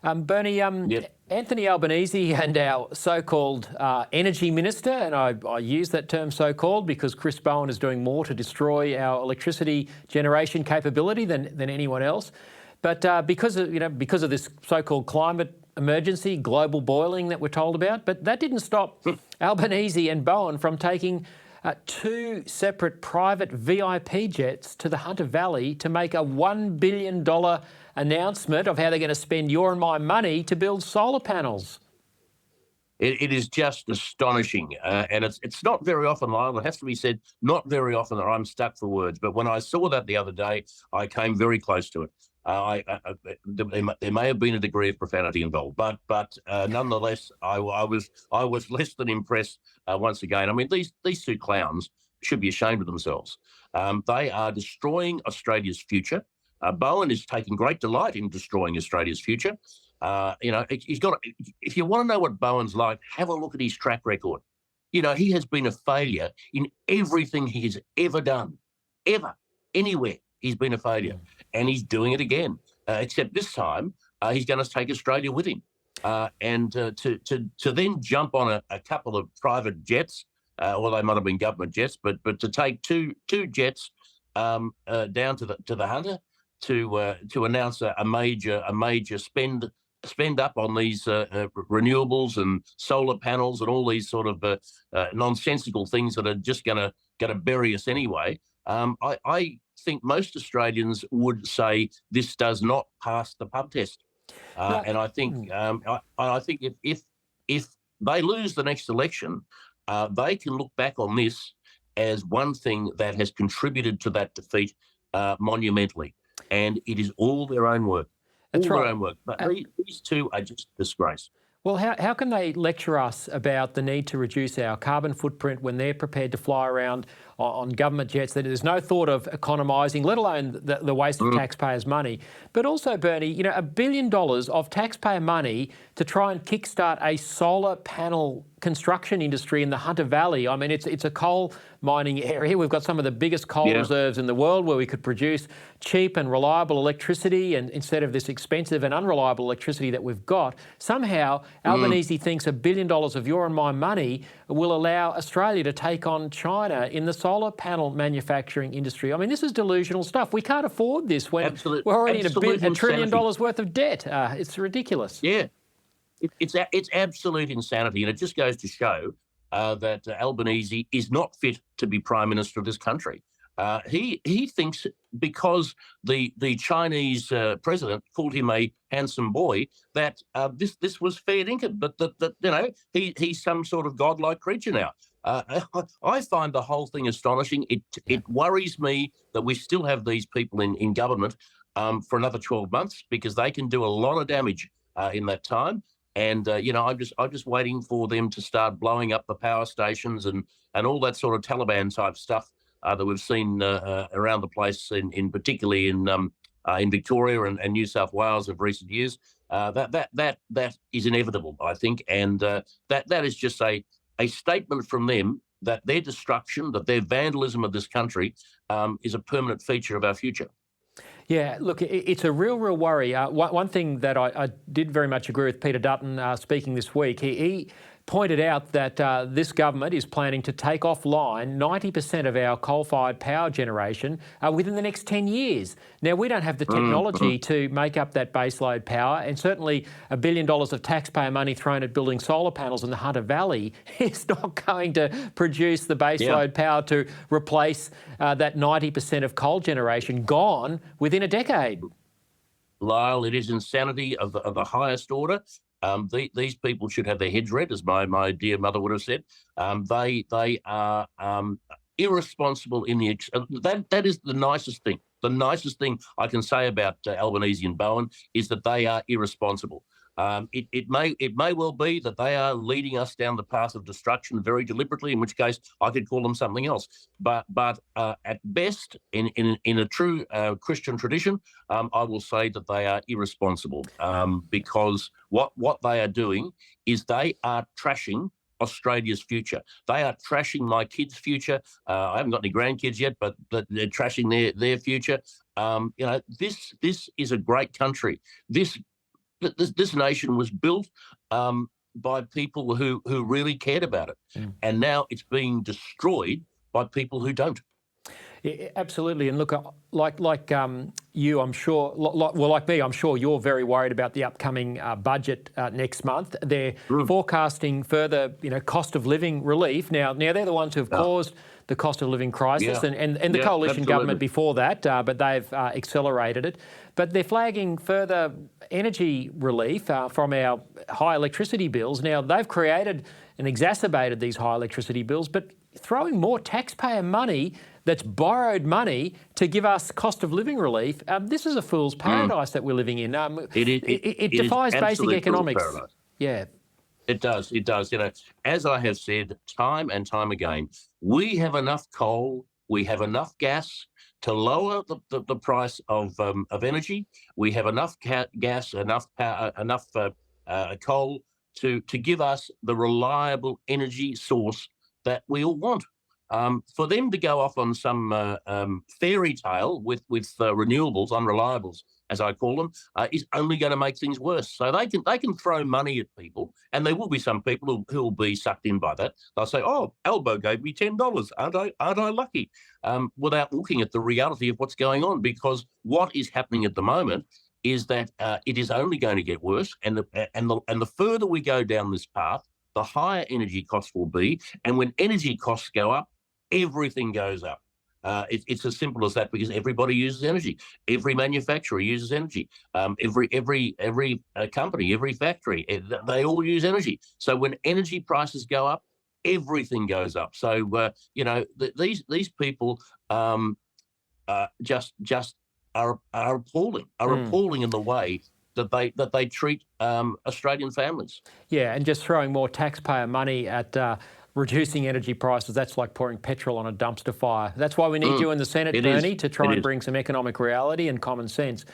Bernie, Yep. Anthony Albanese and our so-called energy minister, and I use that term so-called because Chris Bowen is doing more to destroy our electricity generation capability than anyone else. But because of this so-called climate emergency, global boiling that we're told about, but that didn't stop Albanese and Bowen from taking two separate private VIP jets to the Hunter Valley to make a $1 billion announcement of how they're going to spend your and my money to build solar panels. It is just astonishing, and it's not very often, Lyle. It has to be said, not very often that I'm stuck for words. But when I saw that the other day, I came very close to it. There may have been a degree of profanity involved, but nonetheless, I was less than impressed once again. I mean, these two clowns should be ashamed of themselves. They are destroying Australia's future. Bowen is taking great delight in destroying Australia's future. He's got. If you want to know what Bowen's like, have a look at his track record. He has been a failure in everything he has ever done, anywhere. He's been a failure, and he's doing it again. Except this time, he's going to take Australia with him, and to then jump on a couple of private jets, or they might have been government jets, but to take two jets down to the Hunter to announce a major spend up on these renewables and solar panels and all these sort of nonsensical things that are just going to bury us anyway. I think most Australians would say this does not pass the pub test, and I think I think if they lose the next election, they can look back on this as one thing that has contributed to that defeat monumentally, and it is all their own work. That's all right. their own work. But these two are just disgrace. Well, how can they lecture us about the need to reduce our carbon footprint when they're prepared to fly around on government jets? That there's no thought of economising, let alone the waste of taxpayers' money. But also, Bernie, $1 billion of taxpayer money to try and kickstart a solar panel construction industry in the Hunter Valley. I mean, it's a coal mining area. We've got some of the biggest coal reserves in the world where we could produce cheap and reliable electricity, and instead of this expensive and unreliable electricity that we've got, somehow Albanese thinks $1 billion of your and my money will allow Australia to take on China in the solar panel manufacturing industry. I mean, this is delusional stuff. We can't afford this when we're already in $1 trillion worth of debt. It's ridiculous. Yeah. It's absolute insanity, and it just goes to show that Albanese is not fit to be Prime Minister of this country. He thinks because the Chinese president called him a handsome boy that this was fair dinkum, that he's some sort of godlike creature now. I find the whole thing astonishing. It worries me that we still have these people in government for another 12 months because they can do a lot of damage in that time. And I'm just waiting for them to start blowing up the power stations and all that sort of Taliban type stuff that we've seen around the place, in particularly in Victoria and New South Wales of recent years. That is inevitable, I think, and that is just a statement from them that their destruction, that their vandalism of this country is a permanent feature of our future. Yeah, look, it's a real worry. One thing that I did very much agree with Peter Dutton speaking this week, he pointed out that this government is planning to take offline 90% of our coal-fired power generation within the next 10 years. Now, we don't have the technology to make up that baseload power, and certainly $1 billion of taxpayer money thrown at building solar panels in the Hunter Valley is not going to produce the baseload power to replace that 90% of coal generation gone within a decade. Lyle, it is insanity of the highest order. These people should have their heads read, as my dear mother would have said. They are irresponsible in the that is the nicest thing. The nicest thing I can say about Albanese and Bowen is that they are irresponsible. It may well be that they are leading us down the path of destruction very deliberately, in which case I could call them something else. But at best, in a true Christian tradition, I will say that they are irresponsible because what they are doing is they are trashing Australia's future. They are trashing my kids' future. I haven't got any grandkids yet, but they're trashing their future. This is a great country. This this nation was built by people who really cared about it, and now it's being destroyed by people who don't. Yeah, absolutely. And look, like you, I'm sure, like me, I'm sure you're very worried about the upcoming budget next month. They're forecasting further, cost of living relief. Now they're the ones who have caused the cost of living crisis, and the coalition government before that, but they've accelerated it. But they're flagging further energy relief from our high electricity bills. Now, they've created and exacerbated these high electricity bills, but throwing more taxpayer money that's borrowed money to give us cost of living relief. This is a fool's paradise that we're living in. It defies basic economics. Yeah. It does. It does. As I have said time and time again, we have enough coal, we have enough gas to lower the price of energy. We have enough gas, enough power, enough coal to give us the reliable energy source that we all want. For them to go off on some fairy tale with renewables, unreliables, as I call them, is only going to make things worse. So they can throw money at people, and there will be some people who will be sucked in by that. They'll say, "Oh, Albo gave me $10. Aren't I lucky?" Without looking at the reality of what's going on, because what is happening at the moment is that it is only going to get worse, and the further we go down this path, the higher energy costs will be, and when energy costs go up, everything goes up. It's as simple as that, because everybody uses energy. Every manufacturer uses energy. Every company, every factory, they all use energy. So when energy prices go up, everything goes up. So these people just are appalling. Appalling in the way that they treat Australian families. Yeah, and just throwing more taxpayer money at reducing energy prices, that's like pouring petrol on a dumpster fire. That's why we need you in the Senate, Bernie, to try and bring some economic reality and common sense.